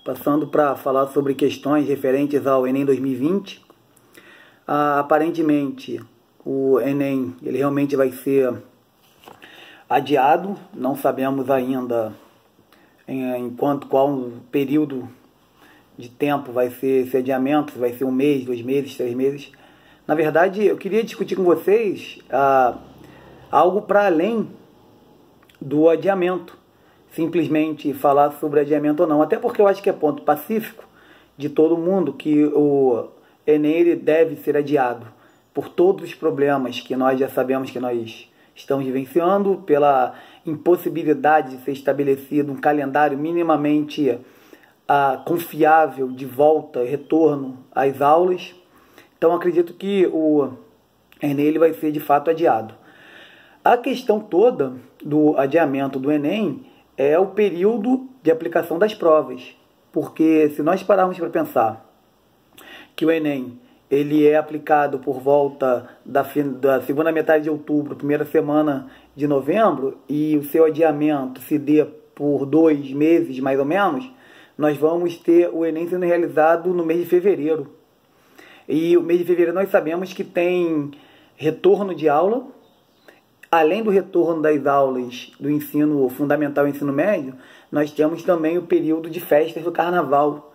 passando para falar sobre questões referentes ao Enem 2020. Aparentemente, o Enem ele realmente vai ser adiado, não sabemos ainda qual período de tempo vai ser esse adiamento, se vai ser 1 mês, 2 meses, 3 meses. Na verdade, eu queria discutir com vocês algo para além do adiamento, simplesmente falar sobre adiamento ou não, até porque eu acho que é ponto pacífico de todo mundo que o Enem ele deve ser adiado por todos os problemas que nós já sabemos que nós estamos vivenciando, pela impossibilidade de ser estabelecido um calendário minimamente confiável de volta e retorno às aulas. Então acredito que o Enem ele vai ser de fato adiado. A questão toda do adiamento do Enem é o período de aplicação das provas, porque se nós pararmos para pensar que o Enem ele é aplicado por volta da segunda metade de outubro, primeira semana de novembro, e o seu adiamento se dê por 2 meses mais ou menos, nós vamos ter o Enem sendo realizado no mês de fevereiro. E o mês de fevereiro nós sabemos que tem retorno de aula. Além do retorno das aulas do ensino fundamental e ensino médio, nós temos também o período de festas do carnaval.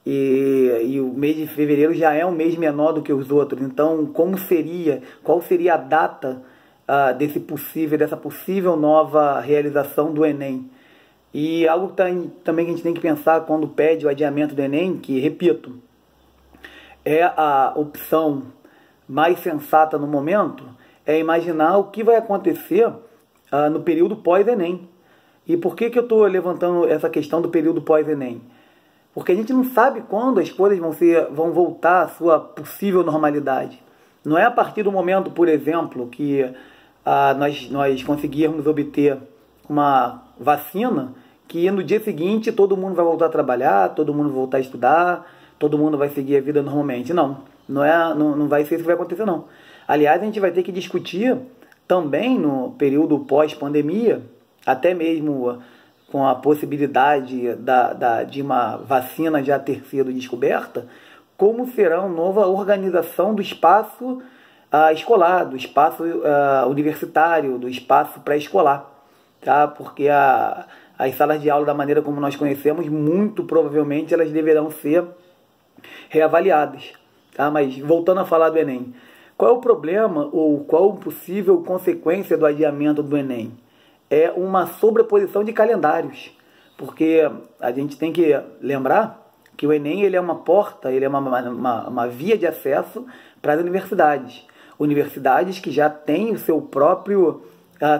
E o mês de fevereiro já é um mês menor do que os outros. Então, qual seria a data dessa possível nova realização do Enem? E algo também que a gente tem que pensar quando pede o adiamento do Enem, que, repito, é a opção mais sensata no momento, é imaginar o que vai acontecer no período pós-Enem. E por que eu estou levantando essa questão do período pós-Enem? Porque a gente não sabe quando as coisas vão voltar à sua possível normalidade. Não é a partir do momento, por exemplo, que nós conseguirmos obter uma vacina, que no dia seguinte todo mundo vai voltar a trabalhar, todo mundo vai voltar a estudar, todo mundo vai seguir a vida normalmente. Não vai ser isso que vai acontecer, não. Aliás, a gente vai ter que discutir também no período pós-pandemia, até mesmo com a possibilidade de uma vacina já ter sido descoberta, como será uma nova organização do espaço escolar, do espaço universitário, do espaço pré-escolar. Tá? Porque as salas de aula, da maneira como nós conhecemos, muito provavelmente elas deverão ser reavaliadas. Tá? Mas voltando a falar do Enem, qual é o problema ou qual a possível consequência do adiamento do Enem? É uma sobreposição de calendários, porque a gente tem que lembrar que o Enem ele é uma porta, ele é uma via de acesso para as universidades. Universidades que já têm o seu próprio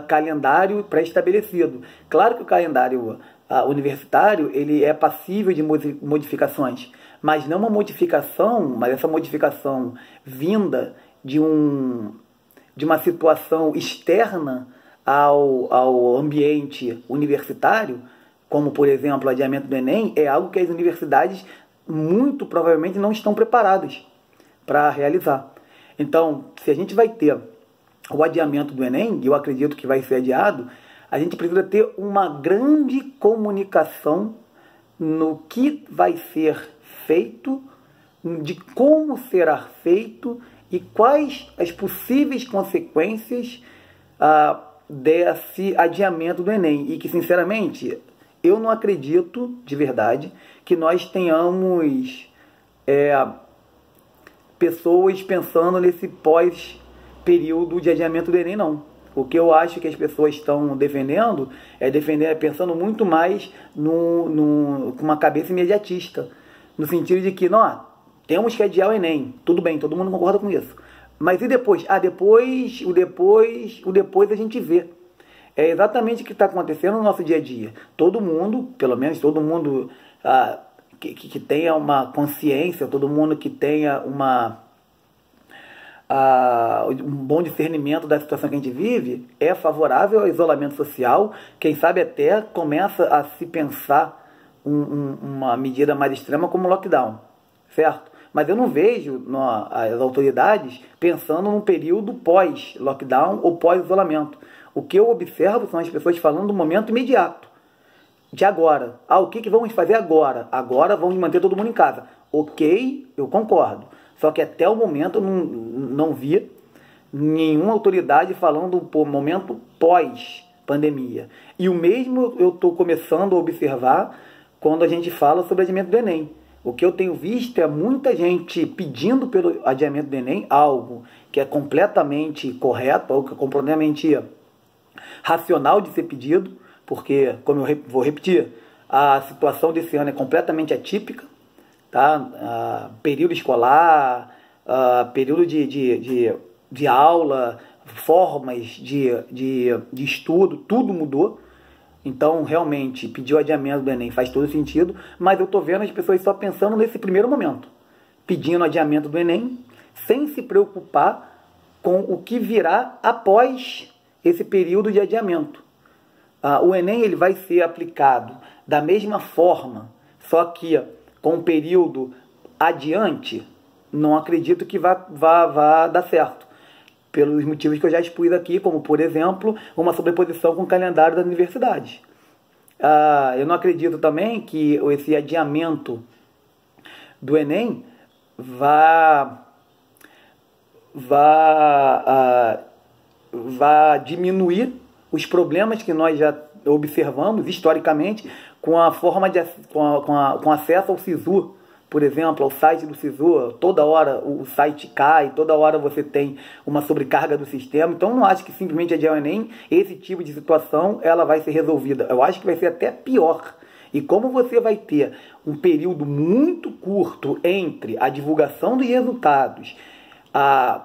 calendário pré-estabelecido. Claro que o calendário universitário ele é passível de modificações, mas não uma modificação, mas essa modificação vinda de uma situação externa ao ambiente universitário, como, por exemplo, o adiamento do Enem, é algo que as universidades muito provavelmente não estão preparadas para realizar. Então, se a gente vai ter o adiamento do Enem, e eu acredito que vai ser adiado, a gente precisa ter uma grande comunicação no que vai ser feito, de como será feito e quais as possíveis consequências desse adiamento do Enem. E que, sinceramente, eu não acredito, de verdade, que nós tenhamos pessoas pensando nesse pós-período de adiamento do Enem, não. O que eu acho que as pessoas estão defendendo pensando muito mais com uma cabeça imediatista, no sentido de que, não, temos que adiar o Enem. Tudo bem, todo mundo concorda com isso. Mas e depois? O depois a gente vê. É exatamente o que está acontecendo no nosso dia a dia. Todo mundo, pelo menos todo mundo que tenha uma consciência, todo mundo que tenha um bom discernimento da situação que a gente vive, é favorável ao isolamento social. Quem sabe até começa a se pensar uma medida mais extrema como lockdown, certo? Mas eu não vejo as autoridades pensando num período pós-lockdown ou pós-isolamento. O que eu observo são as pessoas falando do momento imediato. de agora. O que vamos fazer agora? Agora vamos manter todo mundo em casa. Ok, eu concordo. Só que até o momento eu não vi nenhuma autoridade falando por momento pós-pandemia. E o mesmo eu estou começando a observar quando a gente fala sobre o adiamento do Enem. O que eu tenho visto é muita gente pedindo pelo adiamento do Enem, algo que é completamente correto, algo que é completamente racional de ser pedido, porque, como eu vou repetir, a situação desse ano é completamente atípica, tá? Período escolar, período de aula, formas de estudo, tudo mudou. Então, realmente, pedir o adiamento do Enem faz todo sentido, mas eu estou vendo as pessoas só pensando nesse primeiro momento, pedindo o adiamento do Enem, sem se preocupar com o que virá após esse período de adiamento. O Enem ele vai ser aplicado da mesma forma, só que com um período adiante, não acredito que vá dar certo. Pelos motivos que eu já expus aqui, como, por exemplo, uma sobreposição com o calendário das universidades. Eu não acredito também que esse adiamento do Enem vá diminuir os problemas que nós já observamos historicamente com a forma com acesso ao SISU, por exemplo, ao site do SISU. Toda hora o site cai, toda hora você tem uma sobrecarga do sistema. Então não acho que simplesmente adiar o Enem, esse tipo de situação, ela vai ser resolvida. Eu acho que vai ser até pior. E como você vai ter um período muito curto entre a divulgação dos resultados,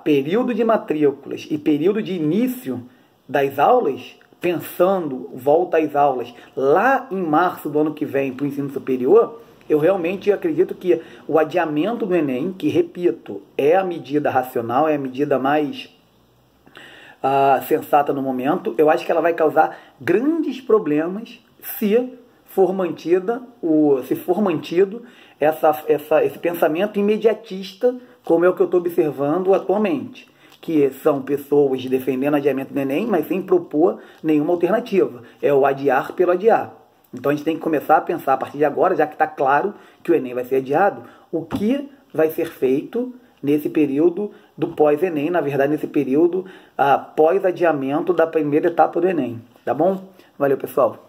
período de matrículas e período de início das aulas, pensando volta às aulas lá em março do ano que vem para o ensino superior, eu realmente acredito que o adiamento do Enem, que, repito, é a medida racional, é a medida mais sensata no momento, eu acho que ela vai causar grandes problemas se for mantido esse pensamento imediatista, como é o que eu estou observando atualmente, que são pessoas defendendo o adiamento do Enem, mas sem propor nenhuma alternativa. É o adiar pelo adiar. Então a gente tem que começar a pensar a partir de agora, já que está claro que o Enem vai ser adiado, o que vai ser feito nesse período do pós-Enem, na verdade nesse período pós-adiamento da primeira etapa do Enem. Tá bom? Valeu, pessoal!